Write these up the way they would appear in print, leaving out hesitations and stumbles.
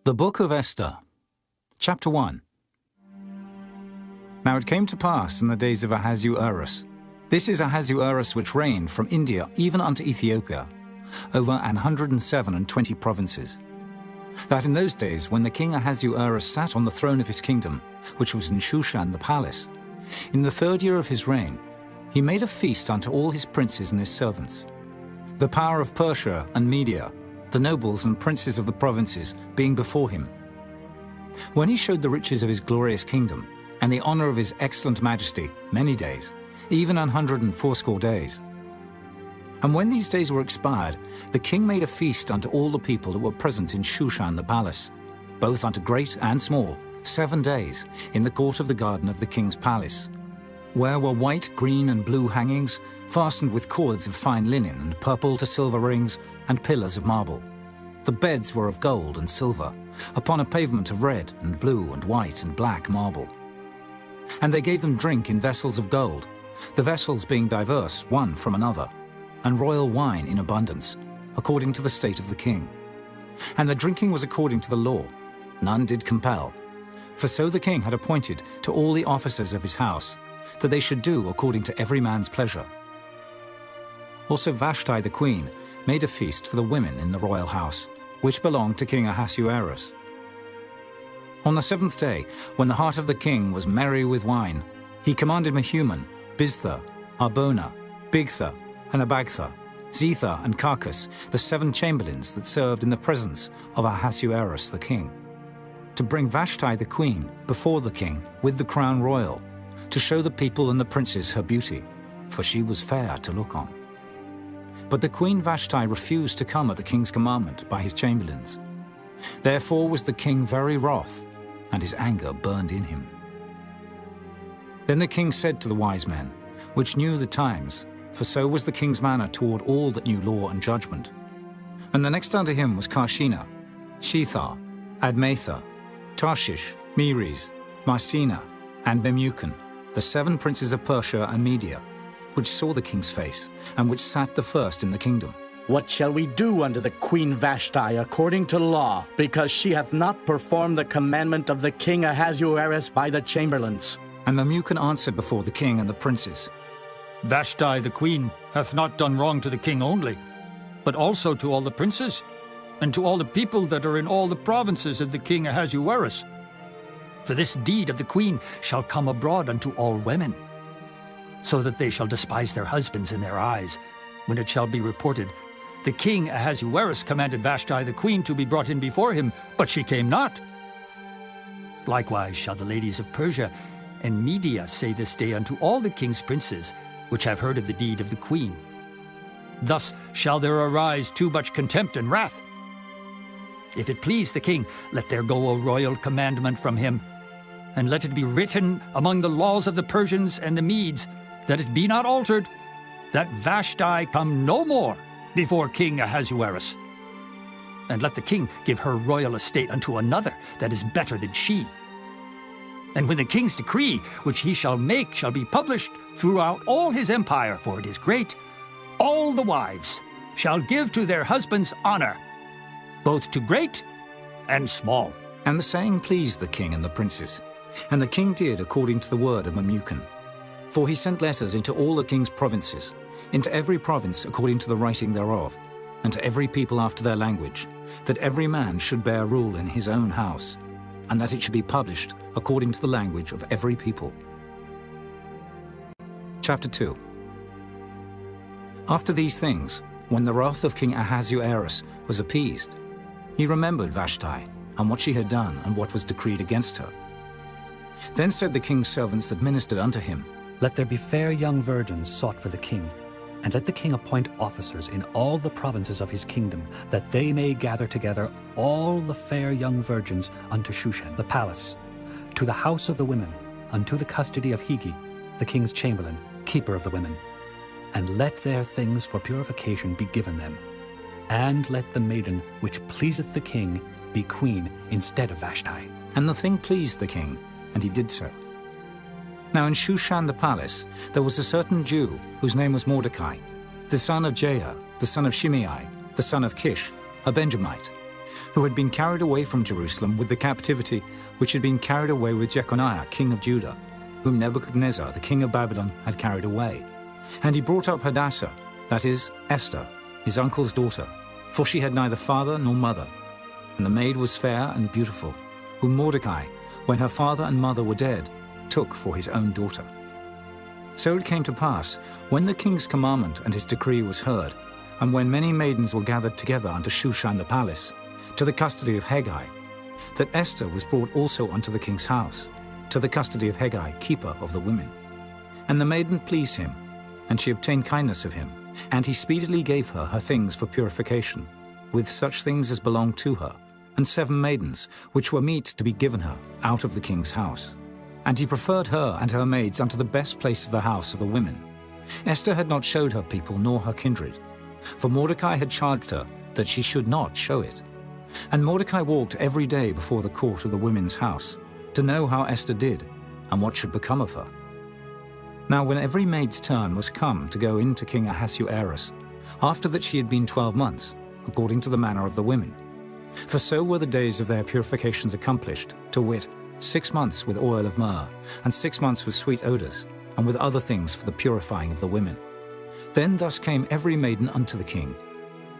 The Book of Esther, Chapter 1. Now it came to pass in the days of Ahasuerus. This is Ahasuerus which reigned from India even unto Ethiopia, over 127 provinces. That in those days when the king Ahasuerus sat on the throne of his kingdom, which was in Shushan the palace, in the 3rd year of his reign, he made a feast unto all his princes and his servants. The power of Persia and Media, the nobles and princes of the provinces, being before him. When he showed the riches of his glorious kingdom, and the honor of his excellent majesty, many days, even 180 days. And when these days were expired, the king made a feast unto all the people that were present in Shushan the palace, both unto great and small, 7 days, in the court of the garden of the king's palace, where were white, green, and blue hangings, fastened with cords of fine linen, and purple to silver rings, and pillars of marble. The beds were of gold and silver, upon a pavement of red and blue and white and black marble. And they gave them drink in vessels of gold, the vessels being diverse one from another, and royal wine in abundance, according to the state of the king. And the drinking was according to the law, none did compel. For so the king had appointed to all the officers of his house, that they should do according to every man's pleasure. Also Vashti the queen made a feast for the women in the royal house, which belonged to King Ahasuerus. On the 7th day, when the heart of the king was merry with wine, he commanded Mehuman, Biztha, Arbona, Bigtha, and Abagtha, Zetha, and Carcass, the 7 chamberlains that served in the presence of Ahasuerus the king, to bring Vashti the queen before the king with the crown royal, to show the people and the princes her beauty, for she was fair to look on. But the queen Vashti refused to come at the king's commandment by his chamberlains. Therefore was the king very wroth, and his anger burned in him. Then the king said to the wise men, which knew the times, for so was the king's manner toward all that knew law and judgment. And the next unto him was Karshina, Shethar, Admatha, Tarshish, Meres, Marsena, and Memucan, the 7 princes of Persia and Media, which saw the king's face, and which sat the first in the kingdom. What shall we do unto the queen Vashti according to law, because she hath not performed the commandment of the king Ahasuerus by the chamberlains? And Memucan answered before the king and the princes, Vashti the queen hath not done wrong to the king only, but also to all the princes, and to all the people that are in all the provinces of the king Ahasuerus. For this deed of the queen shall come abroad unto all women, so that they shall despise their husbands in their eyes, when it shall be reported, the king Ahasuerus commanded Vashti the queen to be brought in before him, but she came not. Likewise shall the ladies of Persia and Media say this day unto all the king's princes, which have heard of the deed of the queen. Thus shall there arise too much contempt and wrath. If it please the king, let there go a royal commandment from him, and let it be written among the laws of the Persians and the Medes, that it be not altered, that Vashti come no more before King Ahasuerus. And let the king give her royal estate unto another that is better than she. And when the king's decree, which he shall make, shall be published throughout all his empire, for it is great, all the wives shall give to their husbands honor, both to great and small. And the saying pleased the king and the princes, and the king did according to the word of Memucan. For he sent letters into all the king's provinces, into every province according to the writing thereof, and to every people after their language, that every man should bear rule in his own house, and that it should be published according to the language of every people. Chapter 2. After these things, when the wrath of King Ahasuerus was appeased, he remembered Vashti, and what she had done, and what was decreed against her. Then said the king's servants that ministered unto him, Let there be fair young virgins sought for the king, and let the king appoint officers in all the provinces of his kingdom, that they may gather together all the fair young virgins unto Shushan the palace, to the house of the women, unto the custody of Hegi, the king's chamberlain, keeper of the women. And let their things for purification be given them. And let the maiden which pleaseth the king be queen instead of Vashti. And the thing pleased the king, and he did so. Now in Shushan the palace there was a certain Jew, whose name was Mordecai, the son of Jair, the son of Shimei, the son of Kish, a Benjamite, who had been carried away from Jerusalem with the captivity which had been carried away with Jeconiah, king of Judah, whom Nebuchadnezzar, the king of Babylon, had carried away. And he brought up Hadassah, that is, Esther, his uncle's daughter, for she had neither father nor mother. And the maid was fair and beautiful, whom Mordecai, when her father and mother were dead, took for his own daughter. So it came to pass, when the king's commandment and his decree was heard, and when many maidens were gathered together unto Shushan the palace, to the custody of Hegai, that Esther was brought also unto the king's house, to the custody of Hegai, keeper of the women. And the maiden pleased him, and she obtained kindness of him, and he speedily gave her her things for purification, with such things as belonged to her, and 7 maidens, which were meet to be given her out of the king's house. And he preferred her and her maids unto the best place of the house of the women. Esther had not showed her people nor her kindred, for Mordecai had charged her that she should not show it. And Mordecai walked every day before the court of the women's house, to know how Esther did, and what should become of her. Now when every maid's turn was come to go in to King Ahasuerus, after that she had been 12 months, according to the manner of the women. For so were the days of their purifications accomplished, to wit, 6 months with oil of myrrh, and 6 months with sweet odours, and with other things for the purifying of the women. Then thus came every maiden unto the king.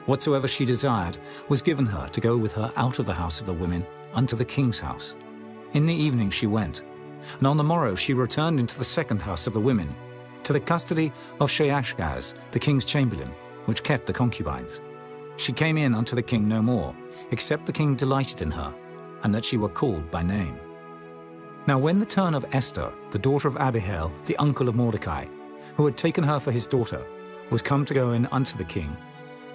Whatsoever she desired was given her to go with her out of the house of the women unto the king's house. In the evening she went, and on the morrow she returned into the second house of the women, to the custody of Sheashgaz, the king's chamberlain, which kept the concubines. She came in unto the king no more, except the king delighted in her, and that she were called by name. Now when the turn of Esther, the daughter of Abihail, the uncle of Mordecai, who had taken her for his daughter, was come to go in unto the king,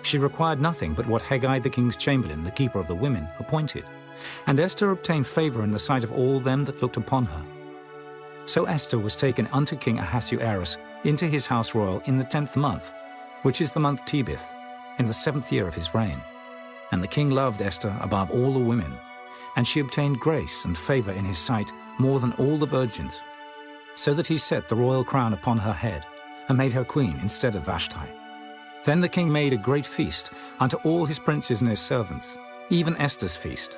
she required nothing but what Hegai the king's chamberlain, the keeper of the women, appointed. And Esther obtained favor in the sight of all them that looked upon her. So Esther was taken unto King Ahasuerus into his house royal in the 10th month, which is the month Tebeth, in the 7th year of his reign. And the king loved Esther above all the women, and she obtained grace and favor in his sight more than all the virgins, so that he set the royal crown upon her head, and made her queen instead of Vashti. Then the king made a great feast unto all his princes and his servants, even Esther's feast.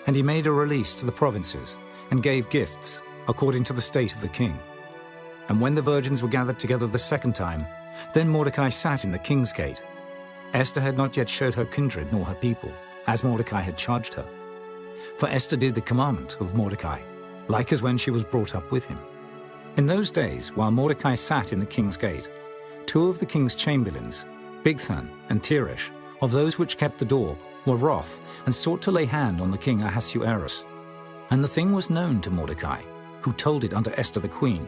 And he made a release to the provinces, and gave gifts, according to the state of the king. And when the virgins were gathered together the second time, then Mordecai sat in the king's gate. Esther had not yet showed her kindred nor her people, as Mordecai had charged her. For Esther did the commandment of Mordecai, like as when she was brought up with him. In those days, while Mordecai sat in the king's gate, 2 of the king's chamberlains, Bigthan and Teresh, of those which kept the door, were wroth, and sought to lay hand on the king Ahasuerus. And the thing was known to Mordecai, who told it unto Esther the queen.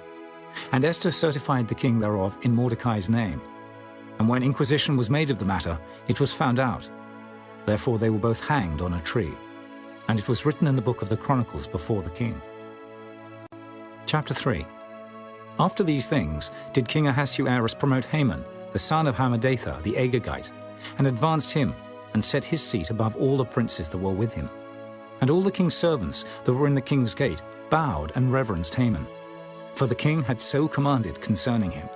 And Esther certified the king thereof in Mordecai's name. And when inquisition was made of the matter, it was found out. Therefore they were both hanged on a tree. And it was written in the book of the Chronicles before the king. Chapter 3. After these things did King Ahasuerus promote Haman, the son of Hammedatha the Agagite, and advanced him, and set his seat above all the princes that were with him. And all the king's servants that were in the king's gate bowed and reverenced Haman, for the king had so commanded concerning him.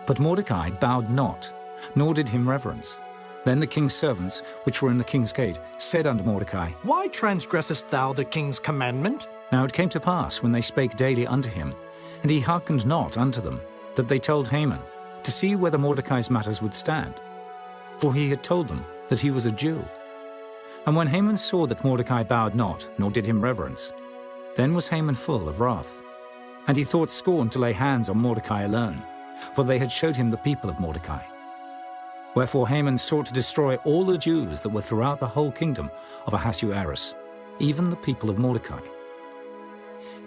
But Mordecai bowed not, nor did him reverence. Then the king's servants, which were in the king's gate, said unto Mordecai, Why transgressest thou the king's commandment? Now it came to pass, when they spake daily unto him, and he hearkened not unto them, that they told Haman, to see whether Mordecai's matters would stand. For he had told them that he was a Jew. And when Haman saw that Mordecai bowed not, nor did him reverence, then was Haman full of wrath. And he thought scorn to lay hands on Mordecai alone, for they had showed him the people of Mordecai. Wherefore Haman sought to destroy all the Jews that were throughout the whole kingdom of Ahasuerus, even the people of Mordecai.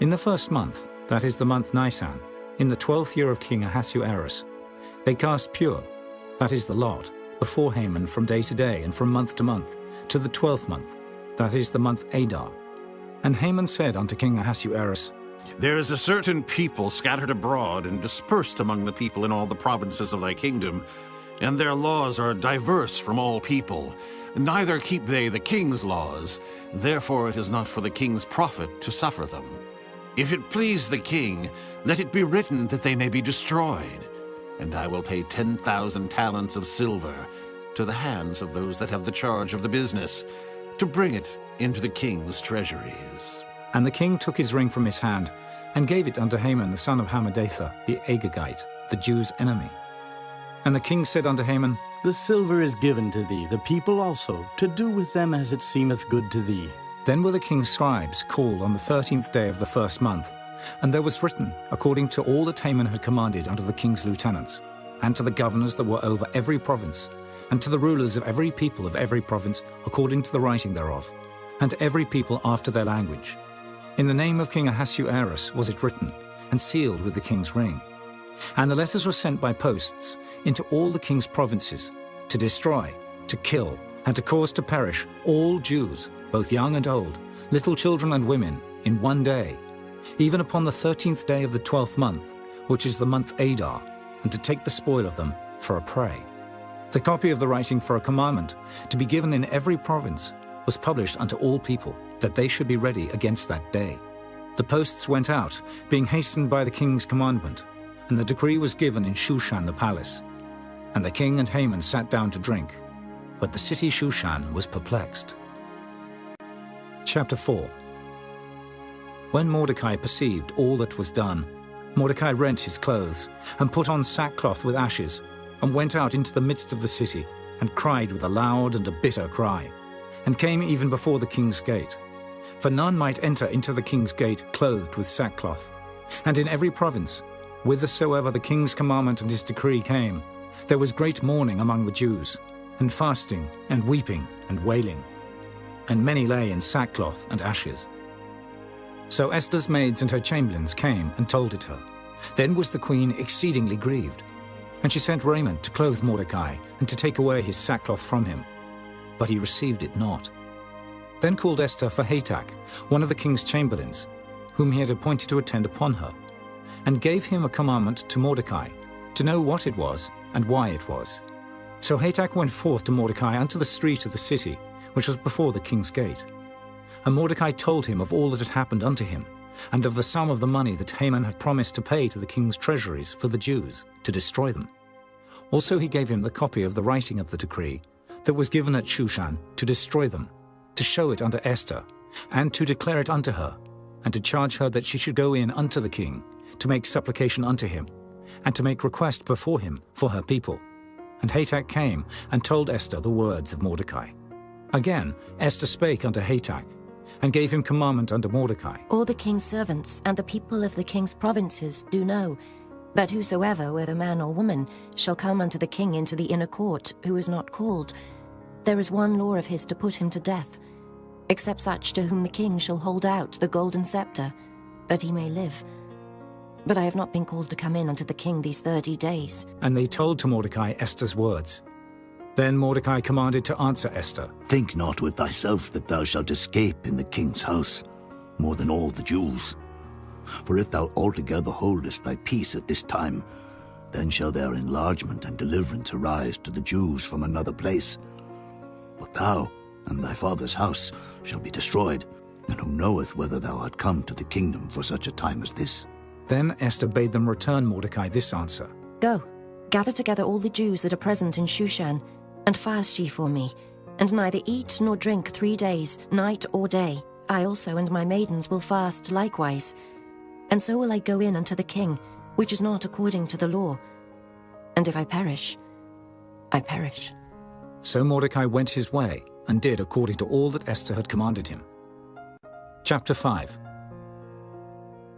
In the 1st month, that is the month Nisan, in the 12th year of King Ahasuerus, they cast pure, that is the lot, before Haman from day to day and from month to month, to the 12th month, that is the month Adar. And Haman said unto King Ahasuerus, There is a certain people scattered abroad and dispersed among the people in all the provinces of thy kingdom, and their laws are diverse from all people. Neither keep they the king's laws, therefore it is not for the king's profit to suffer them. If it please the king, let it be written that they may be destroyed, and I will pay 10,000 talents of silver to the hands of those that have the charge of the business, to bring it into the king's treasuries. And the king took his ring from his hand and gave it unto Haman the son of Hammedatha, the Agagite, the Jews' enemy. And the king said unto Haman, The silver is given to thee, the people also, to do with them as it seemeth good to thee. Then were the king's scribes called on the 13th day of the first month, and there was written, according to all that Haman had commanded unto the king's lieutenants, and to the governors that were over every province, and to the rulers of every people of every province, according to the writing thereof, and to every people after their language. In the name of King Ahasuerus was it written, and sealed with the king's ring. And the letters were sent by posts into all the king's provinces, to destroy, to kill, and to cause to perish all Jews, both young and old, little children and women, in one day, even upon the 13th day of the 12th month, which is the month Adar, and to take the spoil of them for a prey. The copy of the writing for a commandment, to be given in every province, was published unto all people, that they should be ready against that day. The posts went out, being hastened by the king's commandment, and the decree was given in Shushan the palace. And the king and Haman sat down to drink, but the city Shushan was perplexed. Chapter 4. When Mordecai perceived all that was done, Mordecai rent his clothes, and put on sackcloth with ashes, and went out into the midst of the city, and cried with a loud and a bitter cry, and came even before the king's gate. For none might enter into the king's gate clothed with sackcloth. And in every province, whithersoever the king's commandment and his decree came, there was great mourning among the Jews, and fasting, and weeping, and wailing. And many lay in sackcloth and ashes. So Esther's maids and her chamberlains came and told it her. Then was the queen exceedingly grieved. And she sent raiment to clothe Mordecai, and to take away his sackcloth from him. But he received it not. Then called Esther for Hatach, one of the king's chamberlains, whom he had appointed to attend upon her, and gave him a commandment to Mordecai, to know what it was, and why it was. So Hatach went forth to Mordecai unto the street of the city, which was before the king's gate. And Mordecai told him of all that had happened unto him, and of the sum of the money that Haman had promised to pay to the king's treasuries for the Jews, to destroy them. Also he gave him the copy of the writing of the decree that was given at Shushan, to destroy them, to show it unto Esther, and to declare it unto her, and to charge her that she should go in unto the king, to make supplication unto him, and to make request before him for her people. And Hatach came and told Esther the words of Mordecai. Again Esther spake unto Hatach, and gave him commandment unto Mordecai. All the king's servants and the people of the king's provinces do know that whosoever, whether man or woman, shall come unto the king into the inner court, who is not called, there is one law of his to put him to death, except such to whom the king shall hold out the golden scepter, that he may live. But I have not been called to come in unto the king these 30 days. And they told to Mordecai Esther's words. Then Mordecai commanded to answer Esther. Think not with thyself that thou shalt escape in the king's house, more than all the Jews. For if thou altogether holdest thy peace at this time, then shall their enlargement and deliverance arise to the Jews from another place. But thou and thy father's house shall be destroyed, and who knoweth whether thou art come to the kingdom for such a time as this? Then Esther bade them return Mordecai this answer. Go, gather together all the Jews that are present in Shushan, and fast ye for me, and neither eat nor drink 3 days, night or day. I also and my maidens will fast likewise. And so will I go in unto the king, which is not according to the law. And if I perish, I perish. So Mordecai went his way, and did according to all that Esther had commanded him. Chapter 5.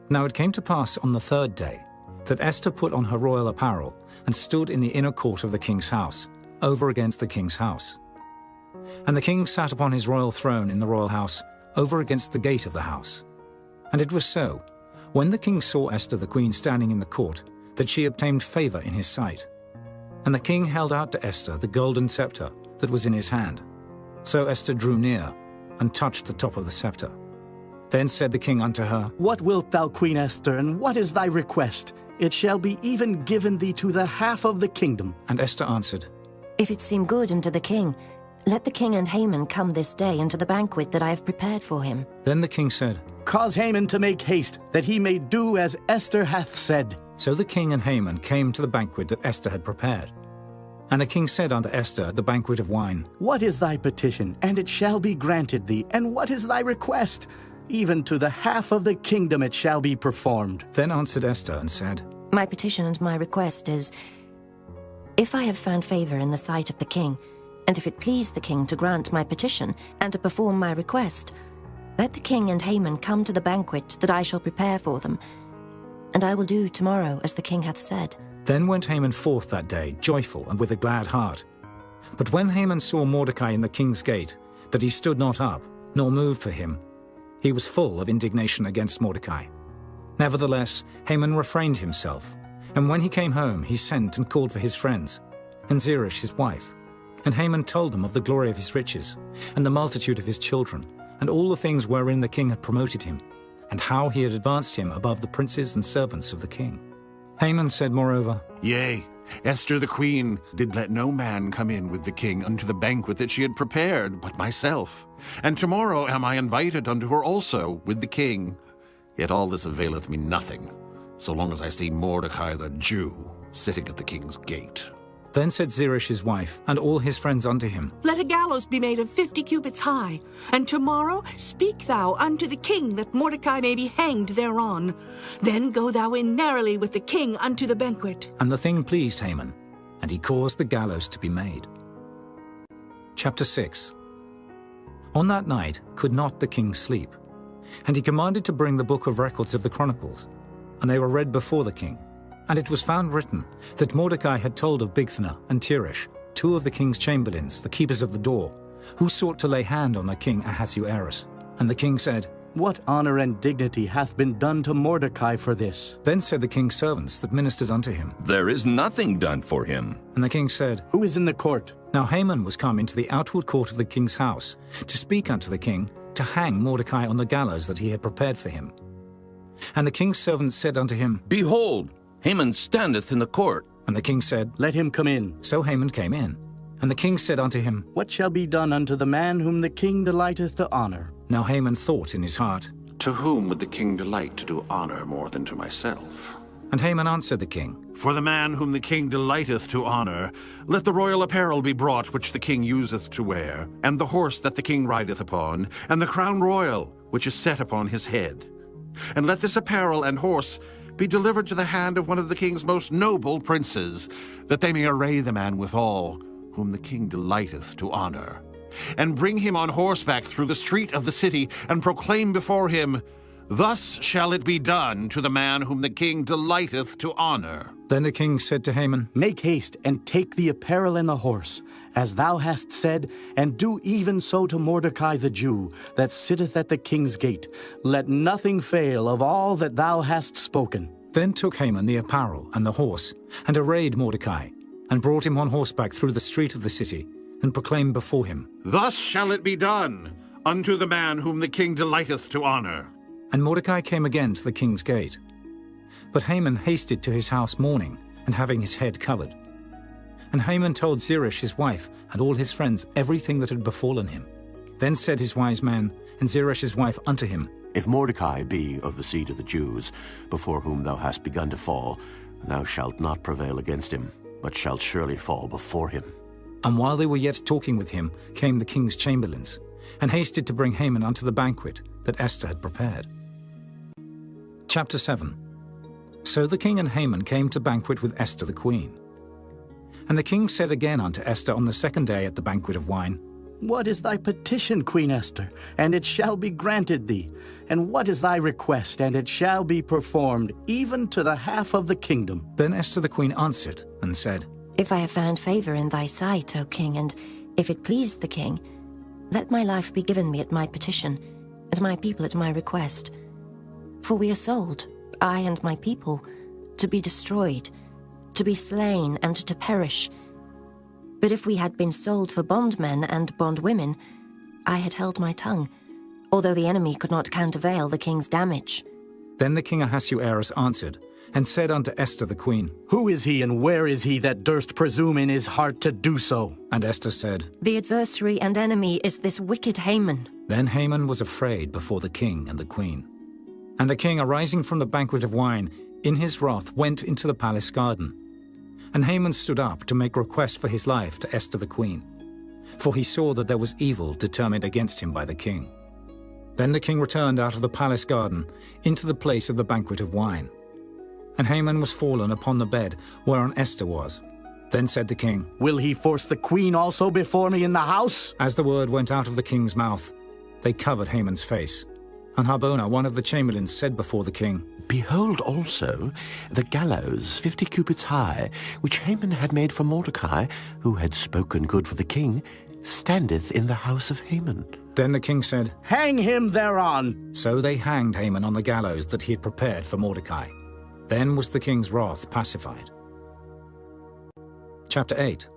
Now it came to pass on the 3rd day, that Esther put on her royal apparel, and stood in the inner court of the king's house, over against the king's house. And the king sat upon his royal throne in the royal house, over against the gate of the house. And it was so, when the king saw Esther the queen standing in the court, that she obtained favor in his sight. And the king held out to Esther the golden scepter that was in his hand. So Esther drew near, and touched the top of the scepter. Then said the king unto her, What wilt thou, Queen Esther, and what is thy request? It shall be even given thee to the half of the kingdom. And Esther answered, If it seem good unto the king, let the king and Haman come this day unto the banquet that I have prepared for him. Then the king said, Cause Haman to make haste, that he may do as Esther hath said. So the king and Haman came to the banquet that Esther had prepared. And the king said unto Esther at the banquet of wine, What is thy petition? And it shall be granted thee. And what is thy request? Even to the half of the kingdom it shall be performed. Then answered Esther and said, My petition and my request is, if I have found favor in the sight of the king, and if it please the king to grant my petition and to perform my request, let the king and Haman come to the banquet that I shall prepare for them, and I will do tomorrow as the king hath said. Then went Haman forth that day, joyful and with a glad heart. But when Haman saw Mordecai in the king's gate, that he stood not up, nor moved for him, he was full of indignation against Mordecai. Nevertheless, Haman refrained himself, and when he came home, he sent and called for his friends, and Zeresh his wife. And Haman told them of the glory of his riches, and the multitude of his children, and all the things wherein the king had promoted him, and how he had advanced him above the princes and servants of the king. Haman said moreover, Yea, Esther the queen did let no man come in with the king unto the banquet that she had prepared, but myself. And tomorrow am I invited unto her also with the king. Yet all this availeth me nothing, so long as I see Mordecai the Jew sitting at the king's gate. Then said Zeresh his wife, and all his friends unto him, Let a gallows be made of 50 cubits high, and tomorrow speak thou unto the king that Mordecai may be hanged thereon. Then go thou in narrowly with the king unto the banquet. And the thing pleased Haman, and he caused the gallows to be made. Chapter 6. On that night could not the king sleep, and he commanded to bring the book of records of the Chronicles, and they were read before the king. And it was found written that Mordecai had told of Bigthana and Teresh, two of the king's chamberlains, the keepers of the door, who sought to lay hand on the king Ahasuerus. And the king said, What honor and dignity hath been done to Mordecai for this? Then said the king's servants that ministered unto him, There is nothing done for him. And the king said, Who is in the court? Now Haman was come into the outward court of the king's house, to speak unto the king, to hang Mordecai on the gallows that he had prepared for him. And the king's servants said unto him, Behold, Haman standeth in the court. And the king said, Let him come in. So Haman came in. And the king said unto him, What shall be done unto the man whom the king delighteth to honor? Now Haman thought in his heart, To whom would the king delight to do honor more than to myself? And Haman answered the king, For the man whom the king delighteth to honor, let the royal apparel be brought which the king useth to wear, and the horse that the king rideth upon, and the crown royal which is set upon his head. And let this apparel and horse be delivered to the hand of one of the king's most noble princes, that they may array the man withal, whom the king delighteth to honor, and bring him on horseback through the street of the city, and proclaim before him, Thus shall it be done to the man whom the king delighteth to honor. Then the king said to Haman, Make haste, and take the apparel and the horse, as thou hast said, and do even so to Mordecai the Jew, that sitteth at the king's gate. Let nothing fail of all that thou hast spoken. Then took Haman the apparel and the horse, and arrayed Mordecai, and brought him on horseback through the street of the city, and proclaimed before him, Thus shall it be done unto the man whom the king delighteth to honor. And Mordecai came again to the king's gate. But Haman hasted to his house mourning, and having his head covered. And Haman told Zeresh his wife and all his friends everything that had befallen him. Then said his wise men and Zeresh his wife unto him, If Mordecai be of the seed of the Jews, before whom thou hast begun to fall, thou shalt not prevail against him, but shalt surely fall before him. And while they were yet talking with him, came the king's chamberlains, and hasted to bring Haman unto the banquet that Esther had prepared. Chapter 7. So the king and Haman came to banquet with Esther the queen. And the king said again unto Esther on the second day at the banquet of wine, What is thy petition, Queen Esther? And it shall be granted thee. And what is thy request? And it shall be performed, even to the half of the kingdom. Then Esther the queen answered and said, If I have found favor in thy sight, O king, and if it please the king, let my life be given me at my petition, and my people at my request. For we are sold, I and my people, to be destroyed, to be slain, and to perish. But if we had been sold for bondmen and bondwomen, I had held my tongue, although the enemy could not countervail the king's damage. Then the king Ahasuerus answered, and said unto Esther the queen, Who is he, and where is he that durst presume in his heart to do so? And Esther said, The adversary and enemy is this wicked Haman. Then Haman was afraid before the king and the queen. And the king, arising from the banquet of wine, in his wrath went into the palace garden. And Haman stood up to make request for his life to Esther the queen, for he saw that there was evil determined against him by the king. Then the king returned out of the palace garden into the place of the banquet of wine. And Haman was fallen upon the bed whereon Esther was. Then said the king, Will he force the queen also before me in the house? As the word went out of the king's mouth, they covered Haman's face. And Harbona, one of the chamberlains, said before the king, Behold also the gallows 50 cubits high, which Haman had made for Mordecai, who had spoken good for the king, standeth in the house of Haman. Then the king said, Hang him thereon. So they hanged Haman on the gallows that he had prepared for Mordecai. Then was the king's wrath pacified. Chapter 8.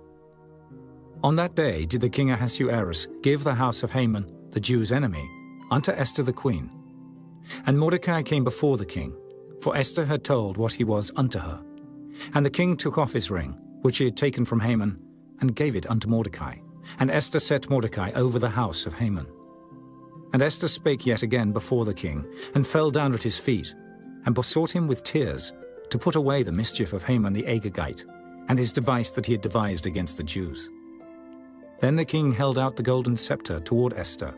On that day did the king Ahasuerus give the house of Haman, the Jews' enemy, unto Esther the queen. And Mordecai came before the king, for Esther had told what he was unto her. And the king took off his ring, which he had taken from Haman, and gave it unto Mordecai. And Esther set Mordecai over the house of Haman. And Esther spake yet again before the king, and fell down at his feet, and besought him with tears to put away the mischief of Haman the Agagite, and his device that he had devised against the Jews. Then the king held out the golden scepter toward Esther.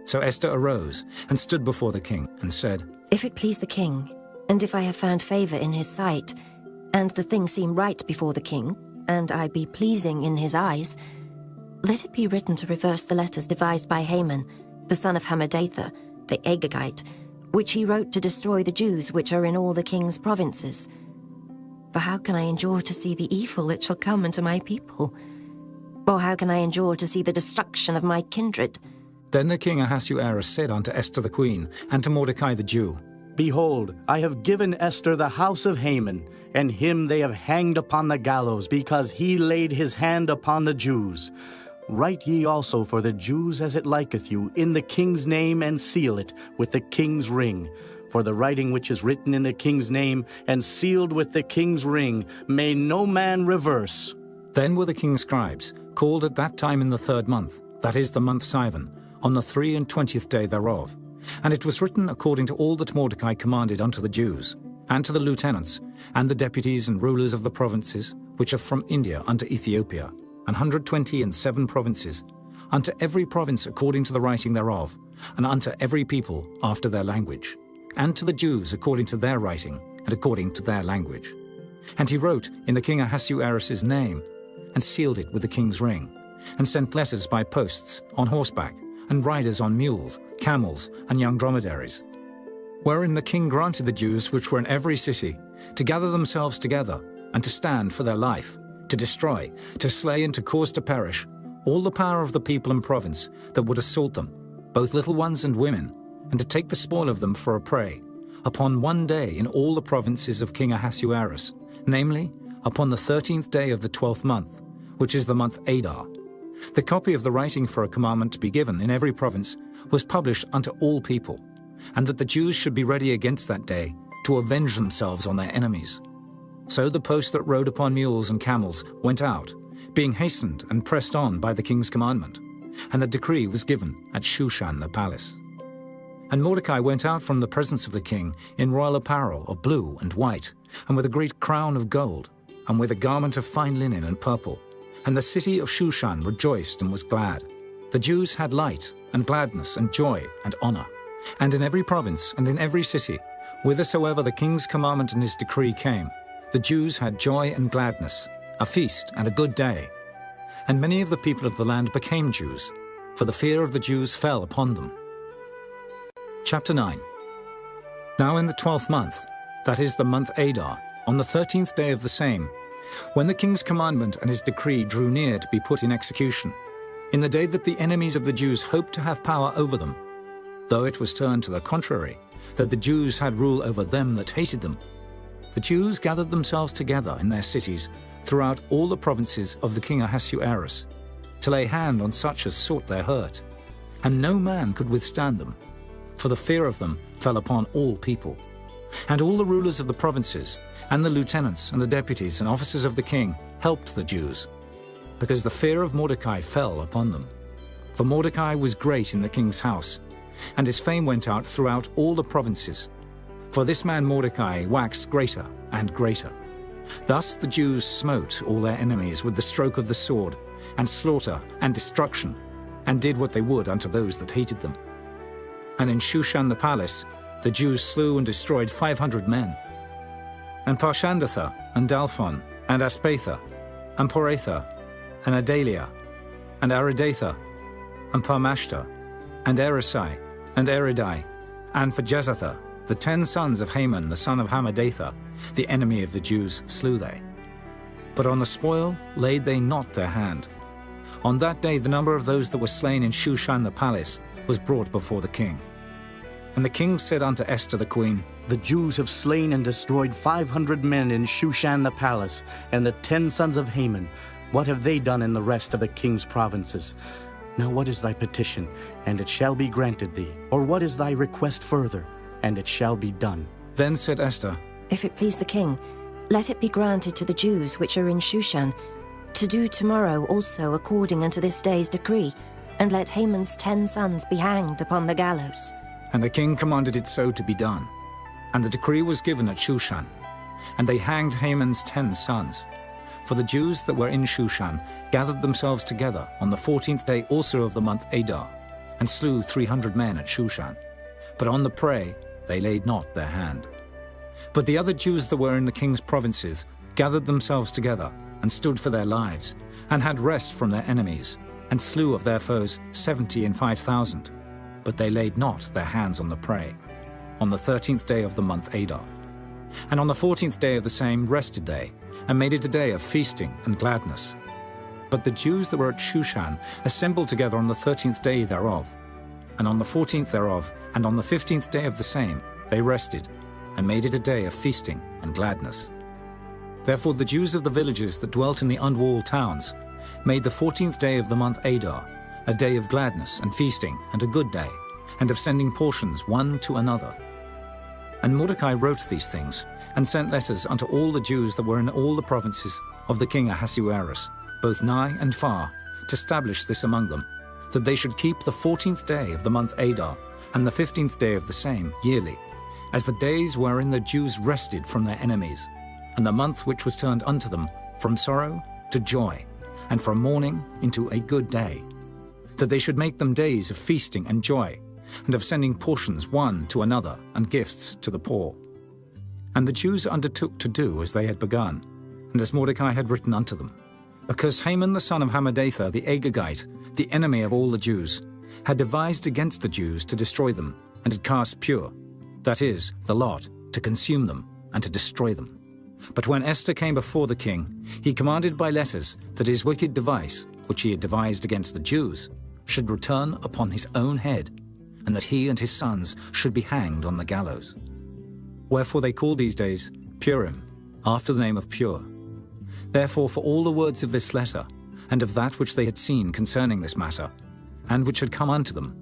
So Esther arose and stood before the king, and said, If it please the king, and if I have found favor in his sight, and the thing seem right before the king, and I be pleasing in his eyes, let it be written to reverse the letters devised by Haman, the son of Hammedatha, the Agagite, which he wrote to destroy the Jews which are in all the king's provinces. For how can I endure to see the evil that shall come unto my people? Or how can I endure to see the destruction of my kindred? Then the king Ahasuerus said unto Esther the queen, and to Mordecai the Jew, Behold, I have given Esther the house of Haman, and him they have hanged upon the gallows, because he laid his hand upon the Jews. Write ye also for the Jews as it liketh you, in the king's name, and seal it with the king's ring. For the writing which is written in the king's name, and sealed with the king's ring, may no man reverse. Then were the king's scribes called at that time in the 3rd month, that is the month Sivan, on the 23rd day thereof. And it was written according to all that Mordecai commanded unto the Jews, and to the lieutenants, and the deputies and rulers of the provinces, which are from India unto Ethiopia, 127 provinces, unto every province according to the writing thereof, and unto every people after their language, and to the Jews according to their writing, and according to their language. And he wrote in the king Ahasuerus' name, and sealed it with the king's ring, and sent letters by posts, on horseback, and riders on mules, camels, and young dromedaries. Wherein the king granted the Jews which were in every city to gather themselves together, and to stand for their life, to destroy, to slay, and to cause to perish all the power of the people and province that would assault them, both little ones and women, and to take the spoil of them for a prey, upon one day in all the provinces of King Ahasuerus, namely, upon the 13th day of the 12th month, which is the month Adar. The copy of the writing for a commandment to be given in every province was published unto all people, and that the Jews should be ready against that day to avenge themselves on their enemies. So the post that rode upon mules and camels went out, being hastened and pressed on by the king's commandment, and the decree was given at Shushan the palace. And Mordecai went out from the presence of the king in royal apparel of blue and white, and with a great crown of gold, and with a garment of fine linen and purple. And the city of Shushan rejoiced and was glad. The Jews had light and gladness and joy and honor. And in every province and in every city, whithersoever the king's commandment and his decree came, the Jews had joy and gladness, a feast and a good day. And many of the people of the land became Jews, for the fear of the Jews fell upon them. Chapter 9. Now in the 12th month, that is the month Adar, on the 13th day of the same, when the king's commandment and his decree drew near to be put in execution, in the day that the enemies of the Jews hoped to have power over them, though it was turned to the contrary, that the Jews had rule over them that hated them, the Jews gathered themselves together in their cities throughout all the provinces of the king Ahasuerus, to lay hand on such as sought their hurt, and no man could withstand them, for the fear of them fell upon all people. And all the rulers of the provinces, and the lieutenants and the deputies and officers of the king helped the Jews, because the fear of Mordecai fell upon them. For Mordecai was great in the king's house, and his fame went out throughout all the provinces. For this man Mordecai waxed greater and greater. Thus the Jews smote all their enemies with the stroke of the sword, and slaughter and destruction, and did what they would unto those that hated them. And in Shushan the palace the Jews slew and destroyed 500 men. And Parshandatha, and Dalphon, and Aspatha, and Poratha, and Adalia, and Aridatha, and Parmashta, and Erisai, and Eridai, and Phajezatha, the 10 sons of Haman the son of Hammedatha, the enemy of the Jews, slew they. But on the spoil laid they not their hand. On that day the number of those that were slain in Shushan the palace was brought before the king. And the king said unto Esther the queen, The Jews have slain and destroyed 500 men in Shushan the palace, and the 10 sons of Haman. What have they done in the rest of the king's provinces? Now what is thy petition, and it shall be granted thee? Or what is thy request further, and it shall be done? Then said Esther, If it please the king, let it be granted to the Jews which are in Shushan, to do tomorrow also according unto this day's decree, and let Haman's 10 sons be hanged upon the gallows. And the king commanded it so to be done. And the decree was given at Shushan. And they hanged Haman's 10 sons. For the Jews that were in Shushan gathered themselves together on the 14th day also of the month Adar, and slew 300 men at Shushan. But on the prey they laid not their hand. But the other Jews that were in the king's provinces gathered themselves together, and stood for their lives, and had rest from their enemies, and slew of their foes 75,000. But they laid not their hands on the prey, on the 13th day of the month Adar. And on the 14th day of the same rested they, and made it a day of feasting and gladness. But the Jews that were at Shushan assembled together on the 13th day thereof. And on the 14th thereof, and on the 15th day of the same, they rested, and made it a day of feasting and gladness. Therefore the Jews of the villages that dwelt in the unwalled towns made the 14th day of the month Adar a day of gladness and feasting and a good day, and of sending portions one to another. And Mordecai wrote these things, and sent letters unto all the Jews that were in all the provinces of the king Ahasuerus, both nigh and far, to establish this among them, that they should keep the 14th day of the month Adar, and the 15th day of the same yearly, as the days wherein the Jews rested from their enemies, and the month which was turned unto them from sorrow to joy, and from mourning into a good day, that they should make them days of feasting and joy, and of sending portions one to another, and gifts to the poor. And the Jews undertook to do as they had begun, and as Mordecai had written unto them, because Haman the son of Hammedatha the Agagite, the enemy of all the Jews, had devised against the Jews to destroy them, and had cast pur, that is, the lot, to consume them, and to destroy them. But when Esther came before the king, he commanded by letters that his wicked device, which he had devised against the Jews, should return upon his own head, and that he and his sons should be hanged on the gallows. Wherefore they called these days Purim, after the name of Pur. Therefore for all the words of this letter, and of that which they had seen concerning this matter, and which had come unto them,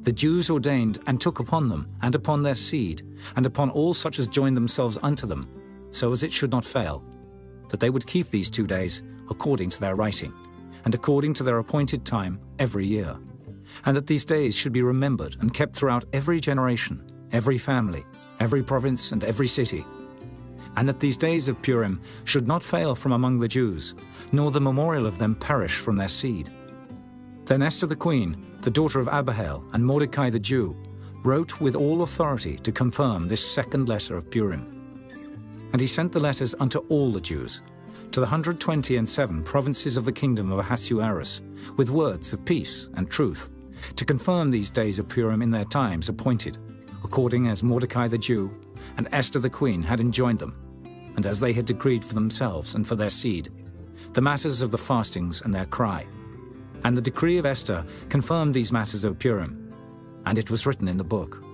the Jews ordained and took upon them, and upon their seed, and upon all such as joined themselves unto them, so as it should not fail, that they would keep these 2 days according to their writing, and according to their appointed time every year, and that these days should be remembered and kept throughout every generation, every family, every province, and every city, and that these days of Purim should not fail from among the Jews, nor the memorial of them perish from their seed. Then Esther the queen, the daughter of Abihail, and Mordecai the Jew, wrote with all authority to confirm this second letter of Purim. And he sent the letters unto all the Jews, to the 127 provinces of the kingdom of Ahasuerus, with words of peace and truth, to confirm these days of Purim in their times appointed, according as Mordecai the Jew and Esther the queen had enjoined them, and as they had decreed for themselves and for their seed, the matters of the fastings and their cry. And the decree of Esther confirmed these matters of Purim, and it was written in the book.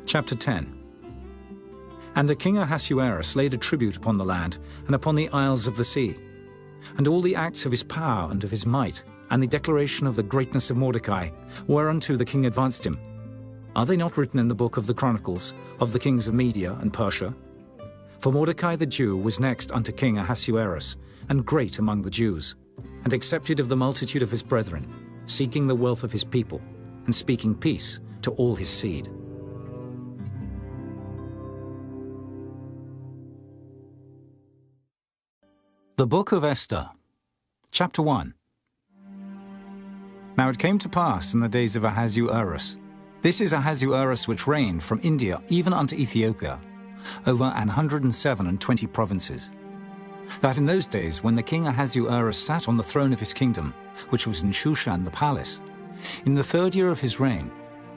Chapter 10. And the king Ahasuerus laid a tribute upon the land and upon the isles of the sea, and all the acts of his power and of his might, and the declaration of the greatness of Mordecai, whereunto the king advanced him. Are they not written in the book of the Chronicles of the kings of Media and Persia? For Mordecai the Jew was next unto King Ahasuerus, and great among the Jews, and accepted of the multitude of his brethren, seeking the wealth of his people, and speaking peace to all his seed. . The Book of Esther, Chapter 1. Now it came to pass in the days of Ahasuerus. This is Ahasuerus which reigned from India even unto Ethiopia, over 127 provinces. That in those days when the king Ahasuerus sat on the throne of his kingdom, which was in Shushan the palace, in the 3rd year of his reign,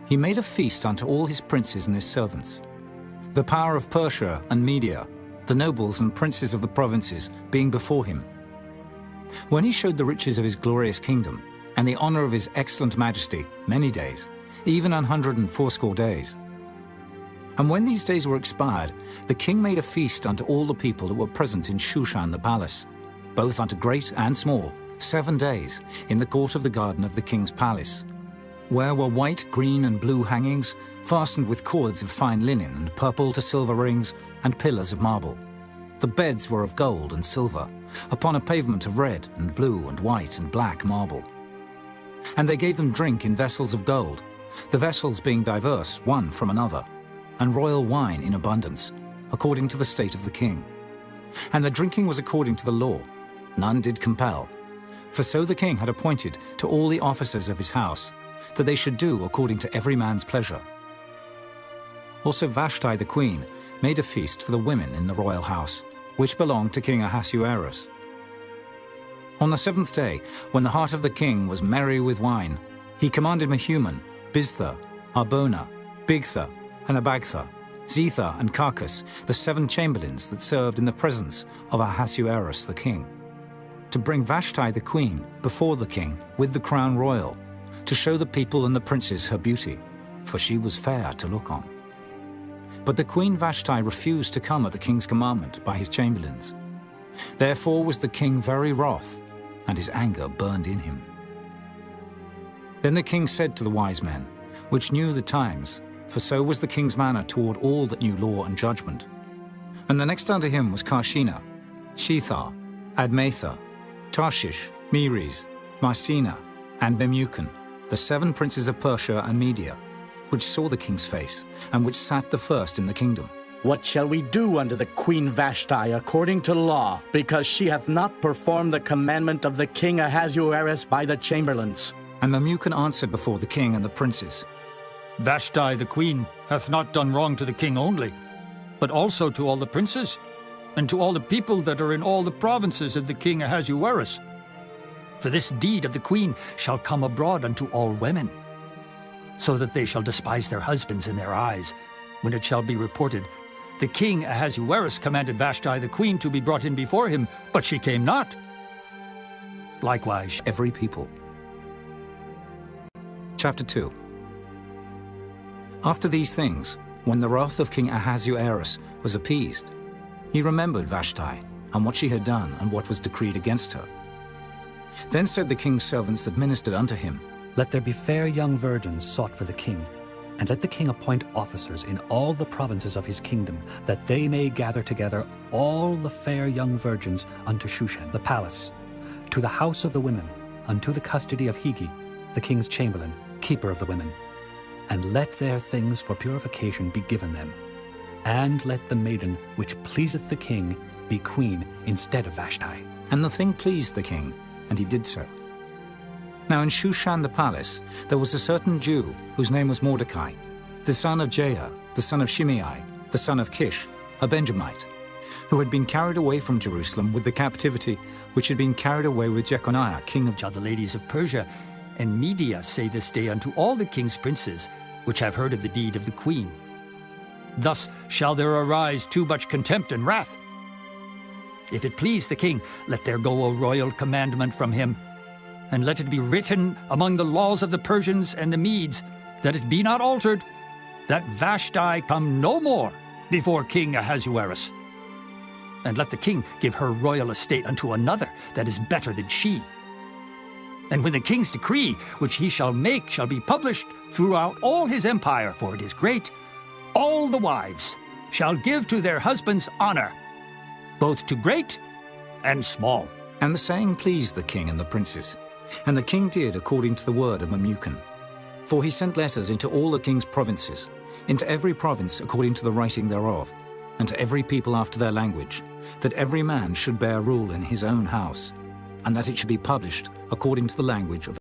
he made a feast unto all his princes and his servants. The power of Persia and Media, the nobles and princes of the provinces, being before him. When he showed the riches of his glorious kingdom, and the honor of his excellent majesty, many days, even 180 days. And when these days were expired, the king made a feast unto all the people that were present in Shushan the palace, both unto great and small, 7 days, in the court of the garden of the king's palace, where were white, green, and blue hangings, fastened with cords of fine linen, and purple to silver rings, and pillars of marble. The beds were of gold and silver, upon a pavement of red, and blue, and white, and black marble. And they gave them drink in vessels of gold, the vessels being diverse one from another, and royal wine in abundance, according to the state of the king. And the drinking was according to the law, none did compel. For so the king had appointed to all the officers of his house, that they should do according to every man's pleasure. Also Vashti the queen made a feast for the women in the royal house, which belonged to King Ahasuerus. On the 7th day, when the heart of the king was merry with wine, he commanded Mehuman, Biztha, Arbona, Bigtha, and Abagtha, Zetha, and Carcas, the 7 chamberlains that served in the presence of Ahasuerus the king, to bring Vashti the queen before the king with the crown royal, to show the people and the princes her beauty, for she was fair to look on. But the queen Vashti refused to come at the king's commandment by his chamberlains. Therefore was the king very wroth, and his anger burned in him. Then the king said to the wise men, which knew the times, for so was the king's manner toward all that knew law and judgment. And the next unto him was Karshina, Shethar, Admatha, Tarshish, Meres, Marsena, and Memucan, the 7 princes of Persia and Media, which saw the king's face, and which sat the first in the kingdom. What shall we do unto the queen Vashti according to law, because she hath not performed the commandment of the king Ahasuerus by the chamberlains? And Memucan answered before the king and the princes, Vashti the queen hath not done wrong to the king only, but also to all the princes, and to all the people that are in all the provinces of the king Ahasuerus. For this deed of the queen shall come abroad unto all women, so that they shall despise their husbands in their eyes, when it shall be reported, the king Ahasuerus commanded Vashti the queen to be brought in before him, but she came not. Likewise, every people. Chapter 2. After these things, when the wrath of King Ahasuerus was appeased, he remembered Vashti, and what she had done, and what was decreed against her. Then said the king's servants that ministered unto him, Let there be fair young virgins sought for the king, and let the king appoint officers in all the provinces of his kingdom, that they may gather together all the fair young virgins unto Shushan the palace, to the house of the women, unto the custody of Higi, the king's chamberlain, keeper of the women. And let their things for purification be given them. And let the maiden which pleaseth the king be queen instead of Vashti. And the thing pleased the king, and he did so. Now in Shushan the palace there was a certain Jew, whose name was Mordecai, the son of Jair, the son of Shimei, the son of Kish, a Benjamite, who had been carried away from Jerusalem with the captivity which had been carried away with Jeconiah, king of shall the ladies of Persia and Media say this day unto all the king's princes, which have heard of the deed of the queen. Thus shall there arise too much contempt and wrath. If it please the king, let there go a royal commandment from him, and let it be written among the laws of the Persians and the Medes, that it be not altered, that Vashti come no more before King Ahasuerus. And let the king give her royal estate unto another that is better than she. And when the king's decree, which he shall make, shall be published throughout all his empire, for it is great, all the wives shall give to their husbands honor, both to great and small. And the saying pleased the king and the princes. And the king did according to the word of Memucan. For he sent letters into all the king's provinces, into every province according to the writing thereof, and to every people after their language, that every man should bear rule in his own house, and that it should be published according to the language of